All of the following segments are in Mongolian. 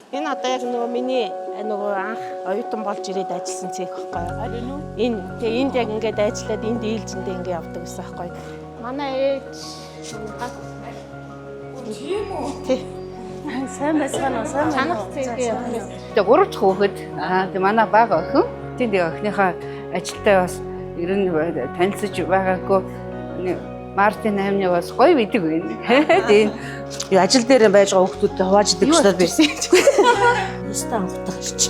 Энэ одоо яг нөгөө миний нөгөө анх оюутан болж ирээд ажилласан цех байхгүй юу? Энэ энд яг ингээд ажиллаад энд ээлжиндээ ингээд явдаг гэсэн байхгүй юу? Манай ээж тийм үү? Тий. Сайн байцгаана уу? Сайн чанах цех явах. Тэгээ 3 дахь хүүхэд тэгээ манай баг охин. Тийм тэгээ охиныхаа ажилтай бас ер нь танилцж байгаагүй Мартин аймны бас гоё бидэг байна. Тийм. Ажил дээр байж байгаа хүүхдүүдтэй хувааж идэг гэж байсан. Өстө анхтах гэж.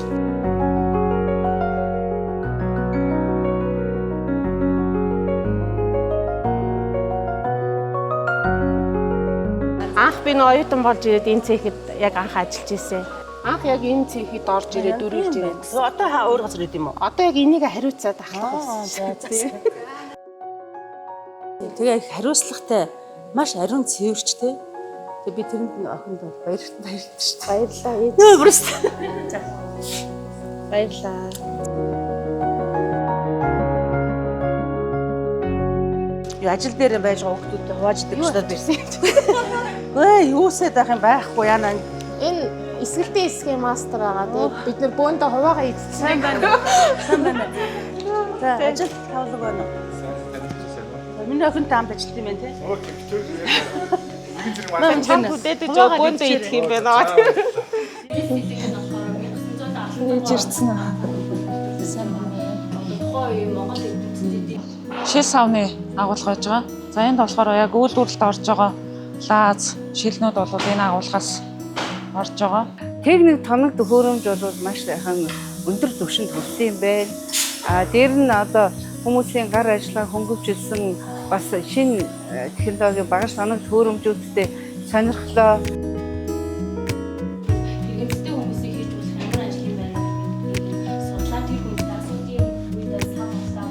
Анх би нөө оюутан болж ирээд энэ цехэд яг анх ажиллаж ирсэн. Анх яг энэ цехэд орж ирээд дөрвөлж ирээд. Одоо өөр газар идэв юм уу? Одоо яг энийг хариуцаад ахлах байсан. Тэгээ их хариуцлагатай маш ариун цэвэрчтэй. Тэгээ би тэрэнд охинд баярлалаа шүү дээ. Баярлалаа. Нөө бүрс. Баярлалаа. Ажил дээр байж байгаа хүүхдүүдтэй хувааж идэг гэж байсан. Өө юусээд байх юм байхгүй яана. Энэ эсгэлтийн эсгийн мастер байгаа. Тэгээд бид нэр бөөндөө хуваагаа эзэлсэн. Сайн байна. Сайн байна. За ажил тавлаг байна уу? Миний охинтой хамт ажиллаж юм байна те. Мань чам хүдээдэж бөөндөө идэх юм байна. Ээж ирсэн аа. Шил савны агуулга байж байгаа. За энд болохоор яг үйлдвэрлэлд орж байгаа лаз, шилнүүд бол энэ агуулгаас орж байгаа. Техник тоног төхөөрөмж бол маш сайхан өндөр түвшинд хүрсэн юм байна. Дээр нь одоо хүмүүсийн гар ажиллагаа хөнгөвчлсөн бас шинэ технологи багаж тоног төхөөрөмжүүдтэй сонирхлоо. Эмэгтэй хүмүүсийг хийж болох ямар ажил юм байна. Судлаад тэр хүмүүстэй асуудын үедээ савлаа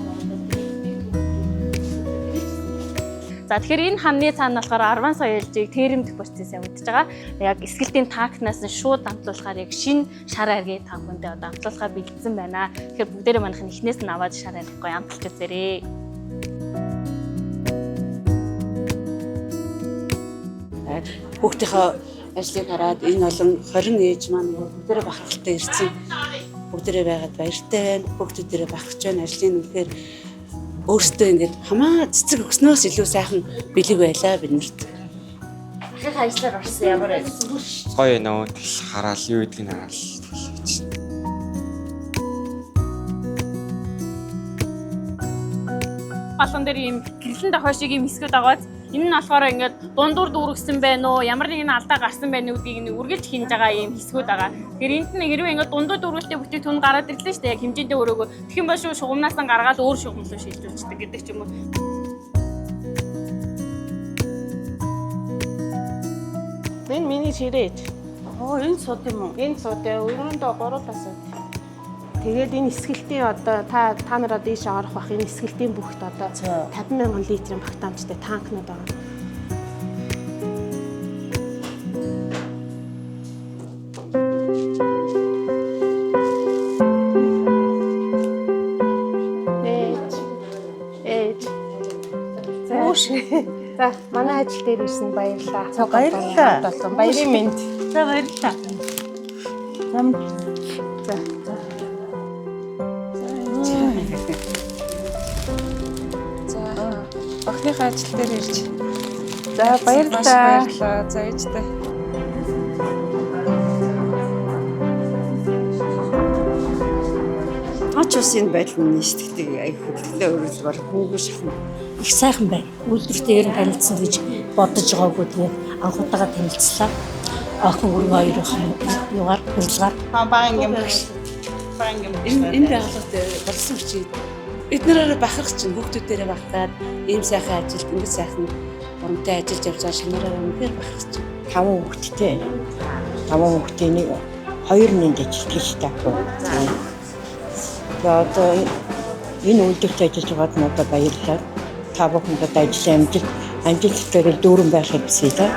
За тэгэхээр энэ хамны цаана болохоор 10 сая ээлжийг тэрэмдэх процессыг мэдж байгаа. Яг эсгэлтийн танкнаас нь шууд амтлуулахаар яг шинэ шар аргийг та бүхэндээ одоо амтлуулахаар бэлдсэн байна. Тэгэхээр бүгдээрээ манайх нь эхнээс нь аваад шар аргыг амтлж үзээрэй. Хүүхдийнхээ ажлыг хараад энэ олон 20 ээж маань бүгдээрээ бахархалтай ирсэн. Бүгдээрээ байгаад баяртай байна. Хүүхдүүдээрээ бахархаж байна. Ажлын үнэхээр өөртөө ингээд хамаа цэцэг өгснөөс илүү сайхан бэлэг байлаа биднэрт. Ахих ажлаар орсон ямар байсан? Гоё нөө хараал юу гэдгийг хараал. Балкон дээр ийм гэрлэн дохойшиг ийм хэсгүүд агаад энэ нь болохоор ингээд дундуур дүүргсэн байна уу, ямар нэгэн алдаа гарсан байна уу гэдгийг үргэлж хинж байгаа ийм хэсгүүд байгаа. Тэгэхээр энд нь хэрвээ ингээд дундуур дүүргэлтэй бүтээгдэхүүн гараад ирлээ шүү дээ. Яг хэмжээндээ өрөөгөө. Тэгэх юм бол шугамнаас нь гаргаад өөр шугам руу шилжүүлчихдэг гэдэг ч юм уу. Энэ миний ширээж. Энэ сууд юм уу? Энэ суудаа өрөөндөө 3 тасаад. Тэгээд энэ эсгэлтийн одоо та нараа дээшээ орох бах энэ эсгэлтийн бүхт одоо 50,000 литрийн багтаамжтай танкнууд байгаа. Ээж. За манай ажил дээр ирсэн баярлалаа. За баярлалаа. Баярын мэнд. За баярлалаа. Охиныхаа ажил дээр ирж. За баярлалаа. За ээжтэй. Ач усын байдал миний сэтгэдэг аяг хөдлөлөө өөрөөр хүүгээ шахна. Их сайхан байна. Үйлдвэртэй ер нь танилцсан гэж бодож байгаагүй тэгээд анх удаага танилцлаа. Охин өргө хоёрын югаар хурцгаар Баян энэ байгууллагад болсон учраас эднэрээр бахарх чинь хүүхдүүдээрээ багтаад ийм сайхан ажилд ингэ сайхан урамтай ажиллаж явж байгаа шинээрээ үнээр бахарх чинь 5 хүүхэдтэй. 5 хүүхдийн нэг 2 нэнд ажиллаж таахгүй. За одоо энэ үйлдвэрт ажиллаж байгаад надад баярлалаа. Та бүхэнд ажлын амжилт дээр дүүрэн байхыг хүсье.